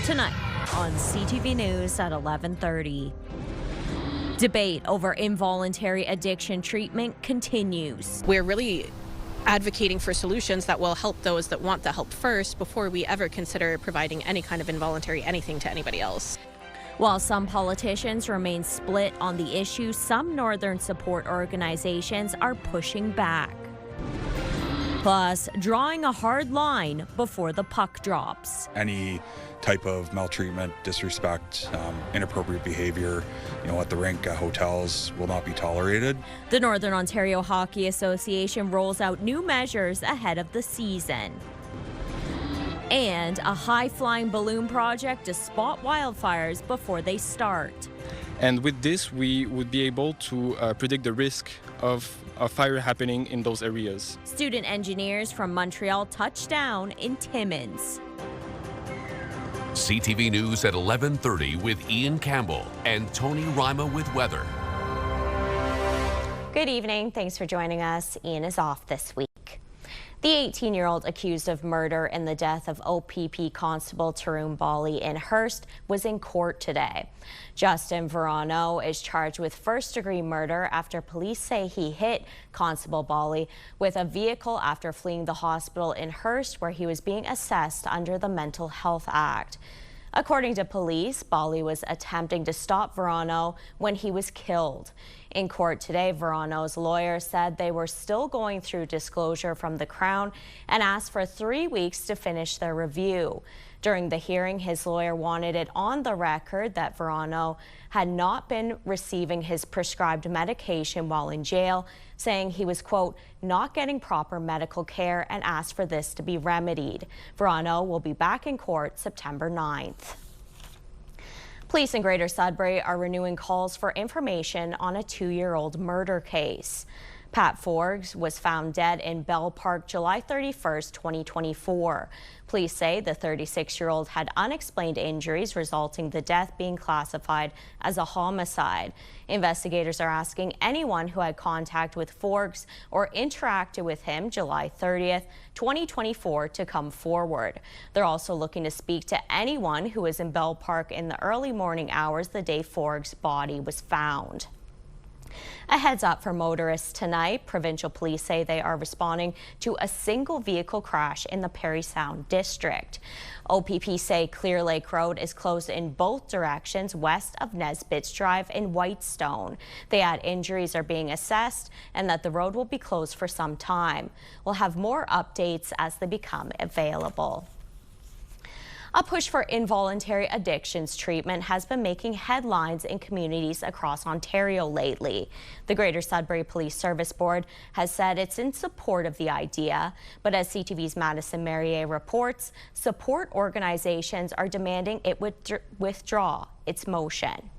Tonight on CTV News at 11:30. Debate over involuntary addiction treatment continues. We're really advocating for solutions that will help those that want the help first before we ever consider providing any kind of involuntary anything to anybody else. While some politicians remain split on the issue, some northern support organizations are pushing back. Plus, drawing a hard line before the puck drops. Any type of maltreatment, disrespect, inappropriate behavior, at the rink, at hotels will not be tolerated. The Northern Ontario Hockey Association rolls out new measures ahead of the season. And a high-flying balloon project to spot wildfires before they start. And with this, we would be able to predict the risk of a fire happening in those areas. Student engineers from Montreal touch down in Timmins. CTV News at 11:30 with Ian Campbell and Tony Rima with weather. Good evening. Thanks for joining us. Ian is off this week. The 18-year-old accused of murder in the death of OPP Constable Tarun Bali in Hearst was in court today. Justin Verano is charged with first-degree murder after police say he hit Constable Bali with a vehicle after fleeing the hospital in Hearst, where he was being assessed under the Mental Health Act. According to police, Bali was attempting to stop Verano when he was killed. In court today, Verano's lawyer said they were still going through disclosure from the Crown and asked for 3 weeks to finish their review. During the hearing, his lawyer wanted it on the record that Verano had not been receiving his prescribed medication while in jail, saying he was, quote, not getting proper medical care, and asked for this to be remedied. Verano will be back in court September 9th. Police in Greater Sudbury are renewing calls for information on a 2-year-old murder case. Pat Forbes was found dead in Bell Park July 31st, 2024. Police say the 36-year-old had unexplained injuries, resulting in the death being classified as a homicide. Investigators are asking anyone who had contact with Forbes or interacted with him July 30th, 2024 to come forward. They're also looking to speak to anyone who was in Bell Park in the early morning hours the day Forbes' body was found. A heads up for motorists tonight. Provincial police say they are responding to a single vehicle crash in the Parry Sound district. OPP say Clear Lake Road is closed in both directions west of Nesbitt's Drive in Whitestone. They add injuries are being assessed and that the road will be closed for some time. We'll have more updates as they become available. A push for involuntary addictions treatment has been making headlines in communities across Ontario lately. The Greater Sudbury Police Service Board has said it's in support of the idea, but as CTV's Madison Merrier reports, support organizations are demanding it withdraw its motion.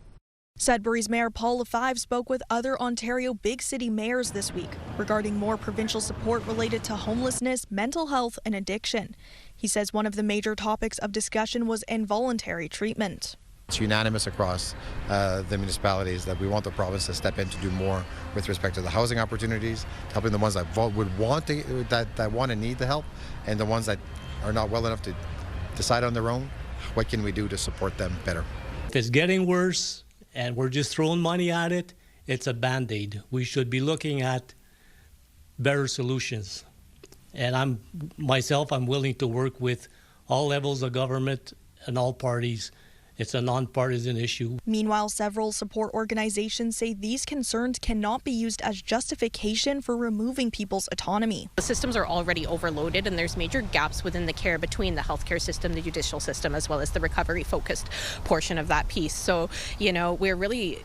Sudbury's Mayor Paul Lefebvre spoke with other Ontario big city mayors this week regarding more provincial support related to homelessness, mental health, and addiction. He says one of the major topics of discussion was involuntary treatment. It's unanimous across the municipalities that we want the province to step in to do more with respect to the housing opportunities, helping the ones that would want that want and need the help, and the ones that are not well enough to decide on their own. What can we do to support them better? If it's getting worse and we're just throwing money at it, it's a Band-Aid. We should be looking at better solutions. And I'm willing to work with all levels of government and all parties. It's a nonpartisan issue. Meanwhile, several support organizations say these concerns cannot be used as justification for removing people's autonomy. The systems are already overloaded, and there's major gaps within the care between the healthcare system, the judicial system, as well as the recovery-focused portion of that piece. So, we're really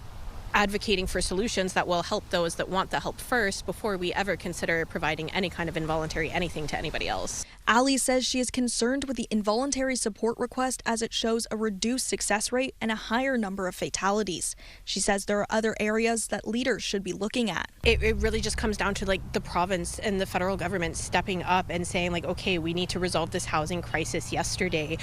advocating for solutions that will help those that want the help first before we ever consider providing any kind of involuntary anything to anybody else. Ali says she is concerned with the involuntary support request as it shows a reduced success rate and a higher number of fatalities. She says there are other areas that leaders should be looking at. It really just comes down to the province and the federal government stepping up and saying okay, we need to resolve this housing crisis yesterday.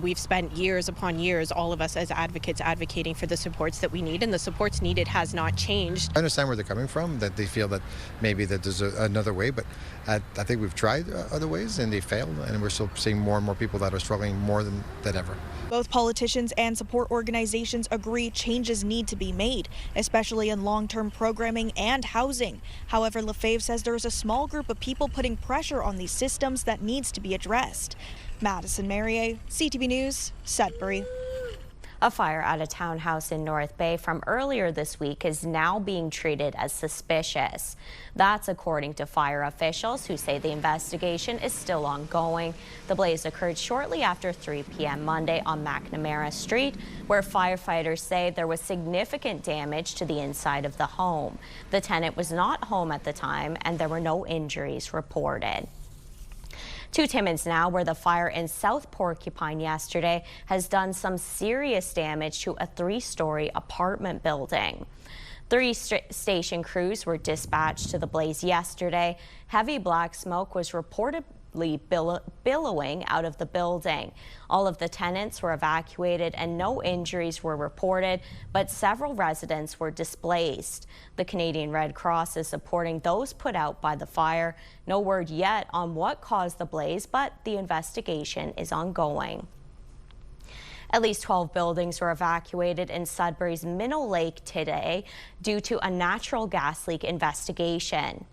We've spent years upon years, all of us as advocates, advocating for the supports that we need, and the supports needed has not changed. I understand where they're coming from, that they feel that maybe that there's another way, but I think we've tried other ways, and they failed, and we're still seeing more and more people that are struggling more than ever. Both politicians and support organizations agree changes need to be made, especially in long-term programming and housing. However, Lefebvre says there's a small group of people putting pressure on these systems that needs to be addressed. Madison Merrier, CTV News, Sudbury. A fire at a townhouse in North Bay from earlier this week is now being treated as suspicious. That's according to fire officials who say the investigation is still ongoing. The blaze occurred shortly after 3 p.m. Monday on McNamara Street, where firefighters say there was significant damage to the inside of the home. The tenant was not home at the time, and there were no injuries reported. To Timmins now, where the fire in South Porcupine yesterday has done some serious damage to a 3-story apartment building. 3 station crews were dispatched to the blaze yesterday. Heavy black smoke was reportedly billowing out of the building. All of the tenants were evacuated and no injuries were reported, but several residents were displaced. The Canadian Red Cross is supporting those put out by the fire. No word yet on what caused the blaze, but the investigation is ongoing. At least 12 buildings were evacuated in Sudbury's Minnow Lake today due to a natural gas leak investigation.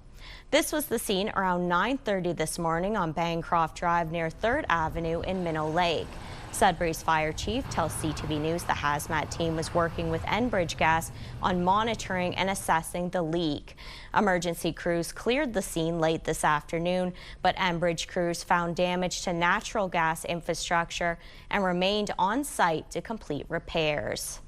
This was the scene around 9:30 this morning on Bancroft Drive near 3rd Avenue in Minnow Lake. Sudbury's fire chief tells CTV News the hazmat team was working with Enbridge Gas on monitoring and assessing the leak. Emergency crews cleared the scene late this afternoon, but Enbridge crews found damage to natural gas infrastructure and remained on site to complete repairs.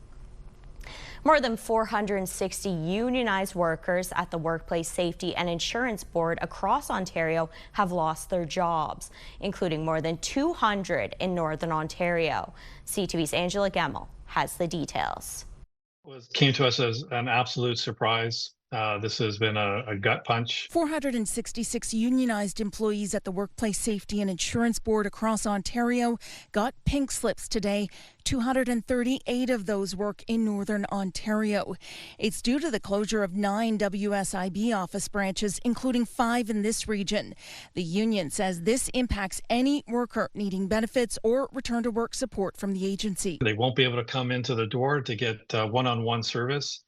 More than 460 unionized workers at the Workplace Safety and Insurance Board across Ontario have lost their jobs, including more than 200 in Northern Ontario. CTV's Angela Gemmell has the details. It came to us as an absolute surprise. This has been a gut punch. 466 unionized employees at the Workplace Safety and Insurance Board across Ontario got pink slips today. 238 of those work in Northern Ontario. It's due to the closure of 9 WSIB office branches, including 5 in this region. The union says this impacts any worker needing benefits or return to work support from the agency. They won't be able to come into the door to get one-on-one service.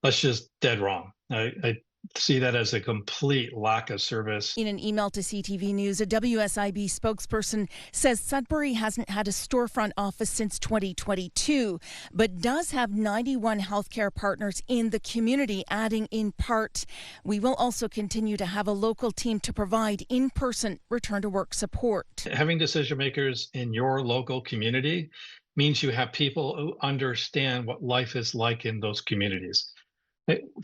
That's just dead wrong. I see that as a complete lack of service. In an email to CTV News, a WSIB spokesperson says Sudbury hasn't had a storefront office since 2022, but does have 91 healthcare partners in the community, adding in part, "We will also continue to have a local team to provide in-person return-to-work support." Having decision makers in your local community means you have people who understand what life is like in those communities.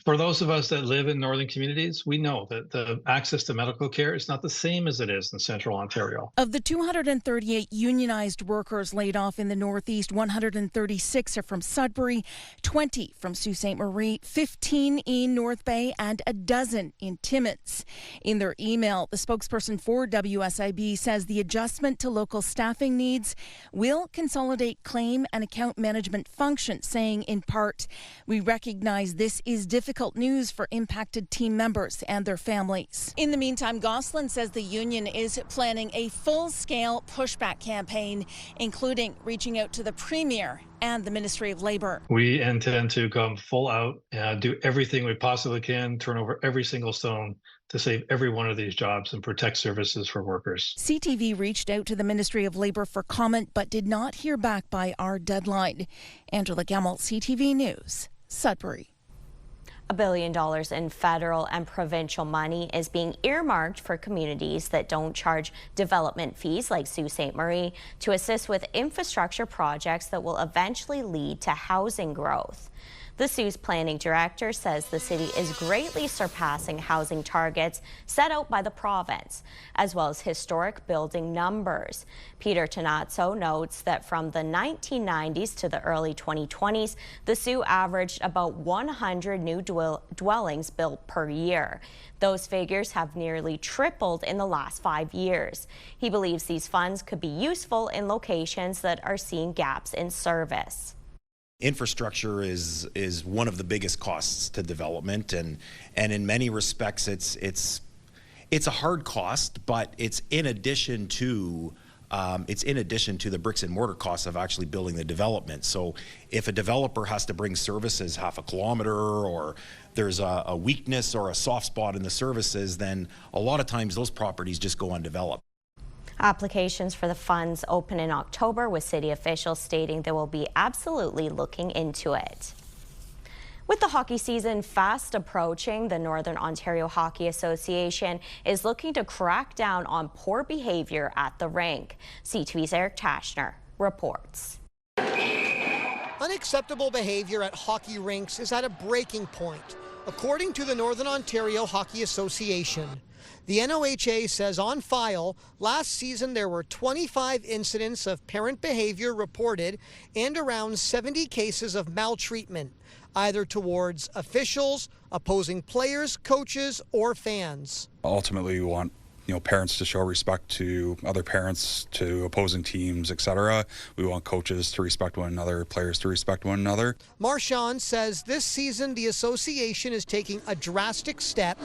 For those of us that live in northern communities, we know that the access to medical care is not the same as it is in central Ontario. Of the 238 unionized workers laid off in the Northeast, 136 are from Sudbury, 20 from Sault Ste. Marie, 15 in North Bay, and a dozen in Timmins. In their email, the spokesperson for WSIB says the adjustment to local staffing needs will consolidate claim and account management functions, saying in part, "We recognize this is difficult news for impacted team members and their families." In the meantime, Gosselin says the union is planning a full-scale pushback campaign, including reaching out to the Premier and the Ministry of Labour. We intend to come full out, do everything we possibly can, turn over every single stone to save every one of these jobs and protect services for workers. CTV reached out to the Ministry of Labour for comment, but did not hear back by our deadline. Angela Gemmell, CTV News, Sudbury. $1 billion in federal and provincial money is being earmarked for communities that don't charge development fees like Sault Ste. Marie to assist with infrastructure projects that will eventually lead to housing growth. The Sioux's planning director says the city is greatly surpassing housing targets set out by the province, as well as historic building numbers. Peter Tonazzo notes that from the 1990s to the early 2020s, the Sioux averaged about 100 new dwellings built per year. Those figures have nearly tripled in the last 5 years. He believes these funds could be useful in locations that are seeing gaps in service. Infrastructure is one of the biggest costs to development, and in many respects it's It's a hard cost, but it's in addition to the bricks and mortar costs of actually building the development. So if a developer has to bring services half a kilometer, or there's a weakness or a soft spot in the services, then a lot of times those properties just go undeveloped. Applications for the funds open in October, with city officials stating they will be absolutely looking into it. With the hockey season fast approaching, the Northern Ontario Hockey Association is looking to crack down on poor behavior at the rink. CTV's Eric Tashner reports. Unacceptable behavior at hockey rinks is at a breaking point, according to the Northern Ontario Hockey Association. The NOHA says on file, last season there were 25 incidents of parent behavior reported and around 70 cases of maltreatment, either towards officials, opposing players, coaches, or fans. Ultimately, we want parents to show respect to other parents, to opposing teams, etc. We want coaches to respect one another, players to respect one another. Marchand says this season the association is taking a drastic step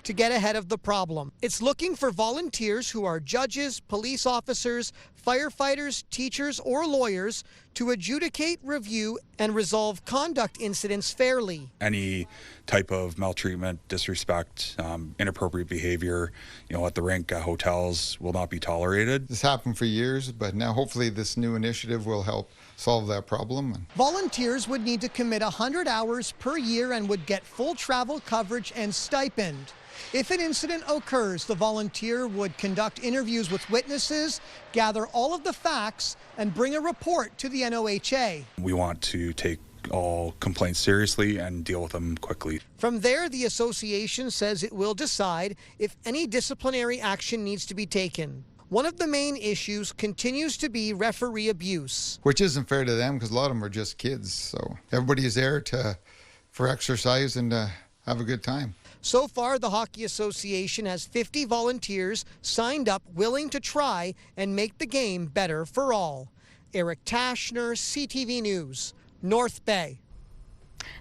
to get ahead of the problem. It's looking for volunteers who are judges, police officers, firefighters, teachers, or lawyers to adjudicate, review, and resolve conduct incidents fairly. Any type of maltreatment, disrespect, inappropriate behavior, at the rink, at hotels, will not be tolerated. This happened for years, but now hopefully this new initiative will help solve that problem. Volunteers would need to commit 100 hours per year and would get full travel coverage and stipend. If an incident occurs, the volunteer would conduct interviews with witnesses, gather all of the facts, and bring a report to the NOHA. We want to take all complaints seriously and deal with them quickly. From there, the association says it will decide if any disciplinary action needs to be taken. One of the main issues continues to be referee abuse. Which isn't fair to them, because a lot of them are just kids. So everybody is there for exercise and to have a good time. So far, the Hockey Association has 50 volunteers signed up willing to try and make the game better for all. Eric Tashner, CTV News, North Bay.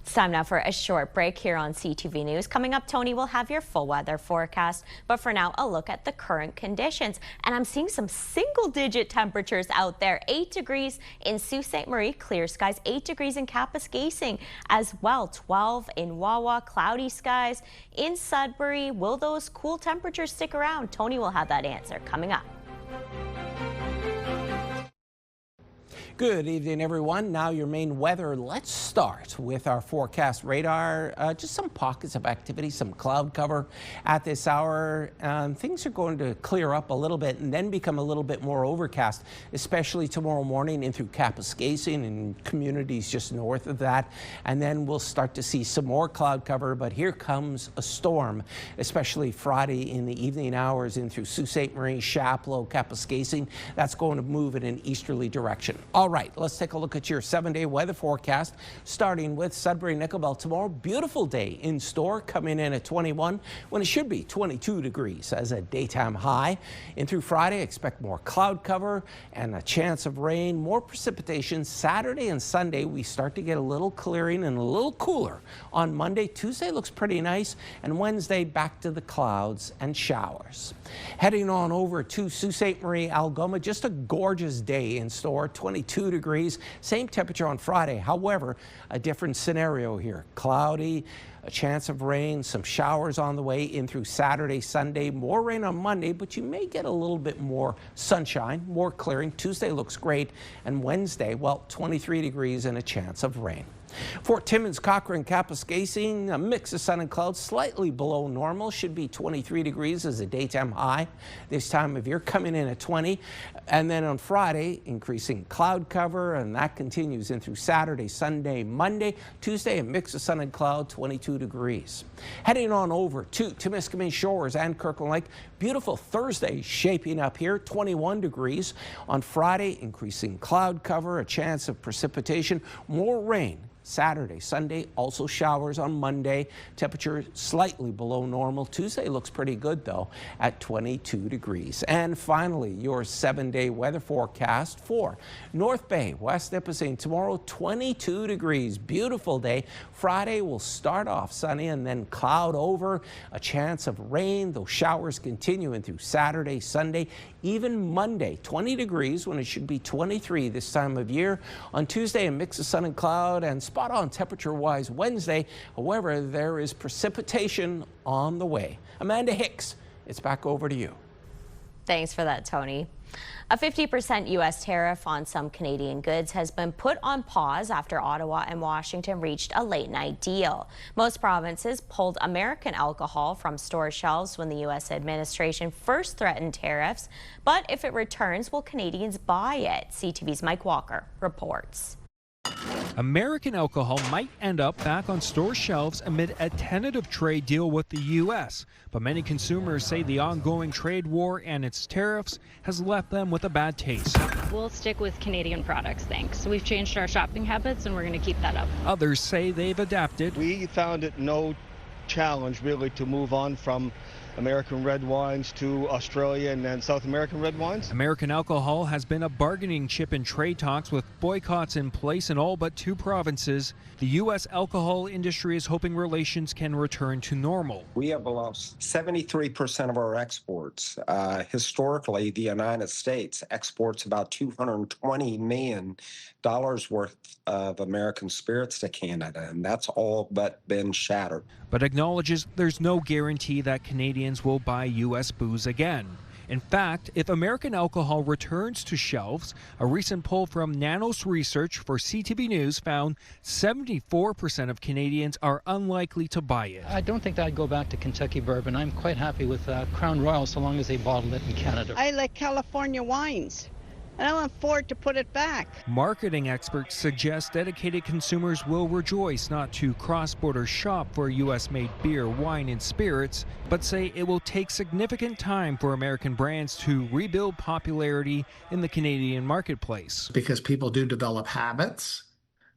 It's time now for a short break here on CTV News. Coming up, Tony will have your full weather forecast. But for now, a look at the current conditions. And I'm seeing some single-digit temperatures out there. 8 degrees in Sault Ste. Marie, clear skies. 8 degrees in Kapuskasing as well. 12 in Wawa, cloudy skies. In Sudbury, will those cool temperatures stick around? Tony will have that answer coming up. Good evening, everyone. Now your main weather. Let's start with our forecast radar. Just some pockets of activity, some cloud cover at this hour. Things are going to clear up a little bit and then become a little bit more overcast, especially tomorrow morning in through Kapuskasing and communities just north of that. And then we'll start to see some more cloud cover, but here comes a storm, especially Friday in the evening hours in through Sault Ste. Marie, Chapleau, Kapuskasing. That's going to move in an easterly direction. All right, let's take a look at your 7-day weather forecast, starting with Sudbury Nickel tomorrow. Beautiful day in store, coming in at 21 when it should be 22 degrees as a daytime high. In through Friday, expect more cloud cover and a chance of rain, more precipitation. Saturday and Sunday, we start to get a little clearing and a little cooler. On Monday, Tuesday looks pretty nice, and Wednesday back to the clouds and showers. Heading on over to Sault Ste. Marie, Algoma, just a gorgeous day in store, 22 degrees, same temperature on Friday. However, a different scenario here. Cloudy, a chance of rain, some showers on the way in through Saturday, Sunday, more rain on Monday, but you may get a little bit more sunshine, more clearing. Tuesday looks great, and Wednesday, well, 23 degrees and a chance of rain. Fort Timmins, Cochrane, Kapuskasing, a mix of sun and clouds, slightly below normal, should be 23 degrees as a daytime high. This time of year coming in at 20. And then on Friday, increasing cloud cover, and that continues in through Saturday, Sunday, Monday. Tuesday, a mix of sun and cloud, 22 degrees. Heading on over to Timiskaming Shores and Kirkland Lake. Beautiful Thursday shaping up here, 21 degrees. On Friday, increasing cloud cover, a chance of precipitation, more rain. Saturday, Sunday, also showers on Monday. Temperature slightly below normal. Tuesday looks pretty good though at 22 degrees. And finally, your 7-day weather forecast for North Bay, West Nipissing. Tomorrow, 22 degrees. Beautiful day. Friday will start off sunny and then cloud over. A chance of rain. Those showers continuing through Saturday, Sunday, even Monday. 20 degrees when it should be 23 this time of year. On Tuesday, a mix of sun and cloud, and spot on temperature-wise Wednesday. However, there is precipitation on the way. Amanda Hicks, it's back over to you. Thanks for that, Tony. A 50% U.S. tariff on some Canadian goods has been put on pause after Ottawa and Washington reached a late-night deal. Most provinces pulled American alcohol from store shelves when the U.S. administration first threatened tariffs. But if it returns, will Canadians buy it? CTV's Mike Walker reports. American alcohol might end up back on store shelves amid a tentative trade deal with the U.S., but many consumers say the ongoing trade war and its tariffs has left them with a bad taste. We'll stick with Canadian products, thanks. We've changed our shopping habits and we're going to keep that up. Others say they've adapted. We found it no challenge really to move on from American red wines to Australian and South American red wines. American alcohol has been a bargaining chip in trade talks with boycotts in place in all but 2 provinces. The U.S. alcohol industry is hoping relations can return to normal. We have lost 73% of our exports. Historically, the United States exports about $220 million worth of American spirits to Canada, and that's all but been shattered. But acknowledges there's no guarantee that Canadians will buy U.S. booze again. In fact, if American alcohol returns to shelves, a recent poll from Nanos Research for CTV News found 74% of Canadians are unlikely to buy it. I don't think that I'd go back to Kentucky bourbon. I'm quite happy with Crown Royal so long as they bottle it in Canada. I like California wines, and I want Ford to put it back. Marketing experts suggest dedicated consumers will rejoice not to cross-border shop for U.S.-made beer, wine, and spirits, but say it will take significant time for American brands to rebuild popularity in the Canadian marketplace. Because people do develop habits,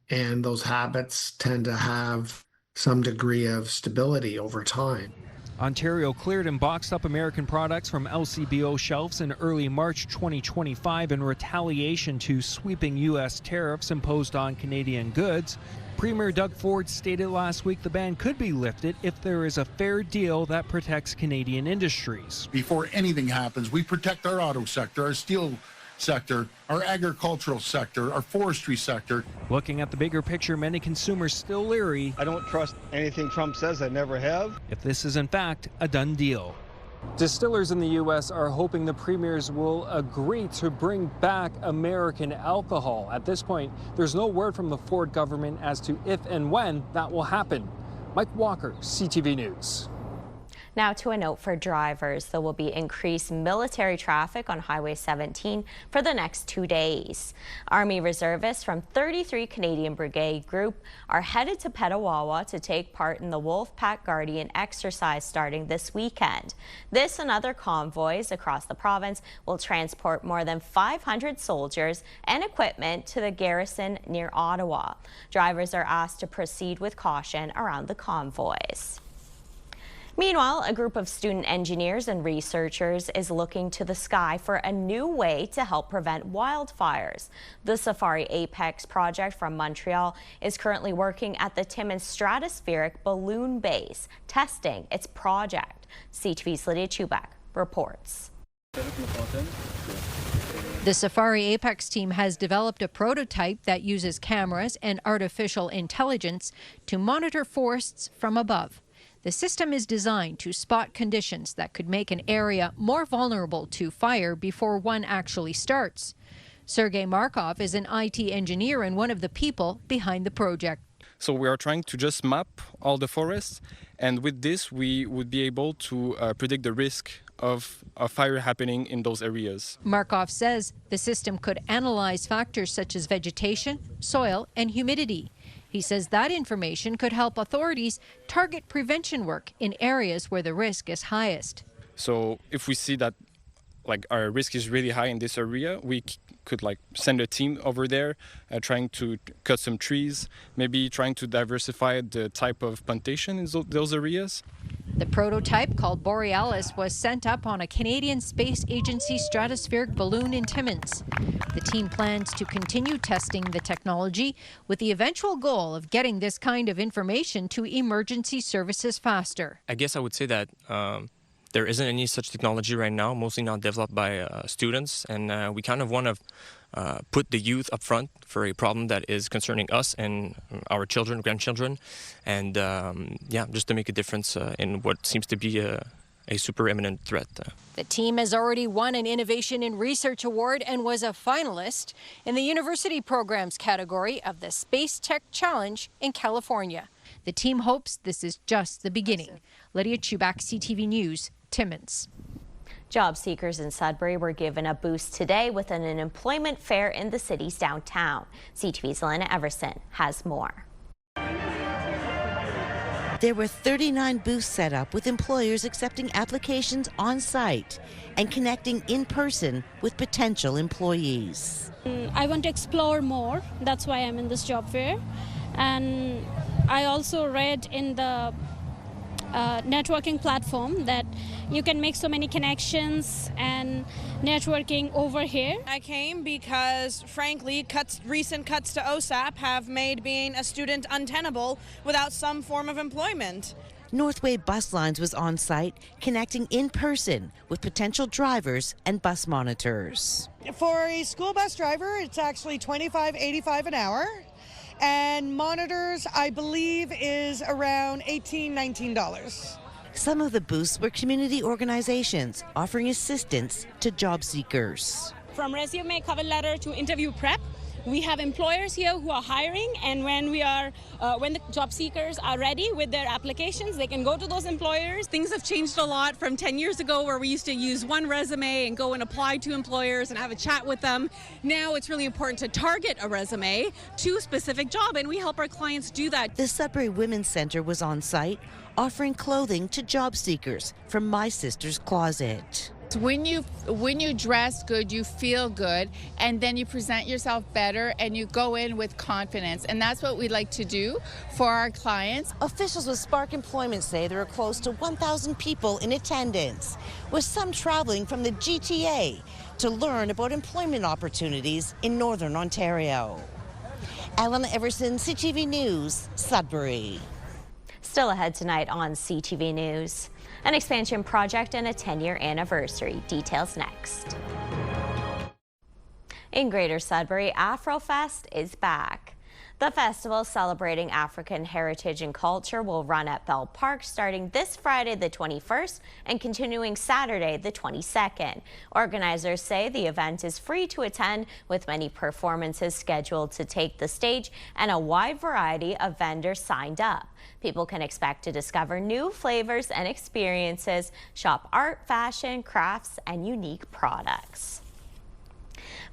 and those habits tend to have some degree of stability over time. Ontario cleared and boxed up American products from LCBO shelves in early March 2025 in retaliation to sweeping U.S. tariffs imposed on Canadian goods. Premier Doug Ford stated last week the ban could be lifted if there is a fair deal that protects Canadian industries. Before anything happens, we protect our auto sector, our steel sector, our agricultural sector, our forestry sector. Looking at the bigger picture, many consumers still leery. I don't trust anything Trump says. I never have. If this is in fact a done deal. Distillers in the U.S. are hoping the premiers will agree to bring back American alcohol. At this point, there's no word from the Ford government as to if and when that will happen. Mike Walker, CTV News. Now to a note for drivers. There will be increased military traffic on Highway 17 for the next 2 days. Army reservists from 33 Canadian Brigade Group are headed to Petawawa to take part in the Wolfpack Guardian exercise starting this weekend. This and other convoys across the province will transport more than 500 soldiers and equipment to the garrison near Ottawa. Drivers are asked to proceed with caution around the convoys. Meanwhile, a group of student engineers and researchers is looking to the sky for a new way to help prevent wildfires. The Safari Apex project from Montreal is currently working at the Timmins Stratospheric Balloon Base, testing its project. CTV's Lydia Chubak reports. The Safari Apex team has developed a prototype that uses cameras and artificial intelligence to monitor forests from above. The system is designed to spot conditions that could make an area more vulnerable to fire before one actually starts. Sergei Markov is an IT engineer and one of the people behind the project. So we are trying to just map all the forests, and with this we would be able to predict the risk of a fire happening in those areas. Markov says the system could analyze factors such as vegetation, soil, and humidity. He says that information could help authorities target prevention work in areas where the risk is highest. So if we see that like our risk is really high in this area, we could like send a team over there trying to cut some trees, maybe trying to diversify the type of plantation in those areas. The prototype, called Borealis, was sent up on a Canadian Space Agency stratospheric balloon in Timmins. The team plans to continue testing the technology with the eventual goal of getting this kind of information to emergency services faster. I guess I would say that there isn't any such technology right now, mostly not developed by students, and we kind of want to put the youth up front for a problem that is concerning us and our children, grandchildren, and yeah, just to make a difference in what seems to be a super imminent threat. The team has already won an Innovation in Research Award and was a finalist in the University Programs category of the Space Tech Challenge in California. The team hopes this is just the beginning. Lydia Chubak, CTV News, Timmins. Job seekers in Sudbury were given a boost today with an employment fair in the city's downtown. CTV's Elena Everson has more. There were 39 booths set up with employers accepting applications on site and connecting in person with potential employees. I want to explore more. That's why I'm in this job fair. And I also read in the networking platform that you can make so many connections and networking over here. I came because, frankly, recent cuts to OSAP have made being a student untenable without some form of employment. Northway Bus Lines was on site, connecting in person with potential drivers and bus monitors. For a school bus driver, it's actually $25.85 an hour. And monitors, I believe, is around $18, $19. Some of the booths were community organizations offering assistance to job seekers. From resume, cover letter to interview prep, we have employers here who are hiring, and when the job seekers are ready with their applications, they can go to those employers. Things have changed a lot from 10 years ago, where we used to use one resume and go and apply to employers and have a chat with them. Now it's really important to target a resume to a specific job, and we help our clients do that. The Sudbury Women's Center was on site, offering clothing to job seekers from My Sister's Closet. When you dress good, you feel good, and then you present yourself better and you go in with confidence. And that's what we like to do for our clients. Officials with Spark Employment say there are close to 1,000 people in attendance, with some traveling from the GTA to learn about employment opportunities in Northern Ontario. Elena Everson, CTV News, Sudbury. Still ahead tonight on CTV News. An expansion project and a 10-year anniversary. Details next. In Greater Sudbury, Afrofest is back. The festival celebrating African heritage and culture will run at Bell Park starting this Friday the 21st and continuing Saturday the 22nd. Organizers say the event is free to attend, with many performances scheduled to take the stage and a wide variety of vendors signed up. People can expect to discover new flavors and experiences, shop art, fashion, crafts, and unique products.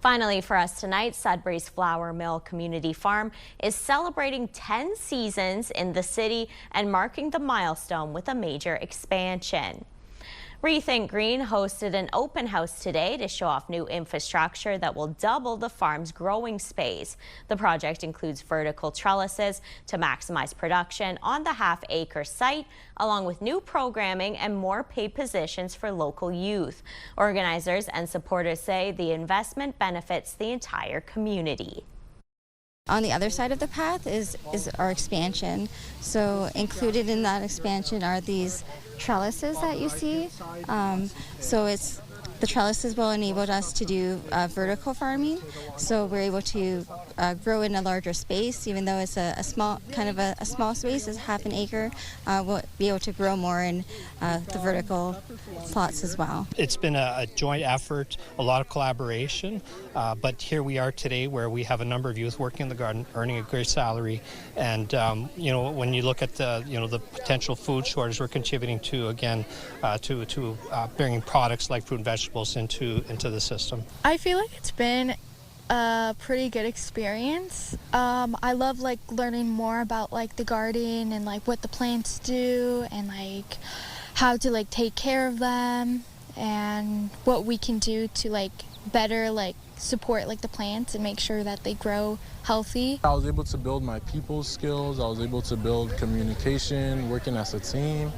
Finally, for us tonight, Sudbury's Flour Mill Community Farm is celebrating 10 seasons in the city and marking the milestone with a major expansion. Rethink Green hosted an open house today to show off new infrastructure that will double the farm's growing space. The project includes vertical trellises to maximize production on the half-acre site, along with new programming and more paid positions for local youth. Organizers and supporters say the investment benefits the entire community. On the other side of the path is our expansion. So included in that expansion are these trellises that you see. So the trellises will enable us to do vertical farming. So we're able to grow in a larger space, even though it's a small space, it's half an acre. We'll be able to grow more in the vertical plots as well. It's been a joint effort, a lot of collaboration, but here we are today where we have a number of youth working in the garden, earning a great salary, and when you look at the potential food shortage, we're contributing to bringing products like fruit and vegetables into the system. I feel like it's been a pretty good experience. I love learning more about the garden and what the plants do and how to take care of them. and what we can do to like better like support like the plants and make sure that they grow healthy. I was able to build my people skills. I was able to build communication, working as a team,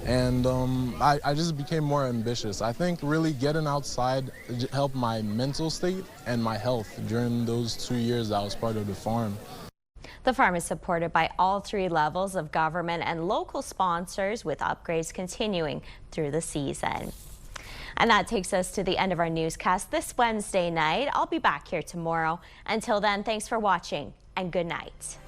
and I just became more ambitious. I think really getting outside helped my mental state and my health during those 2 years that I was part of the farm. The farm is supported by all 3 levels of government and local sponsors, with upgrades continuing through the season. And that takes us to the end of our newscast this Wednesday night. I'll be back here tomorrow. Until then, thanks for watching and good night.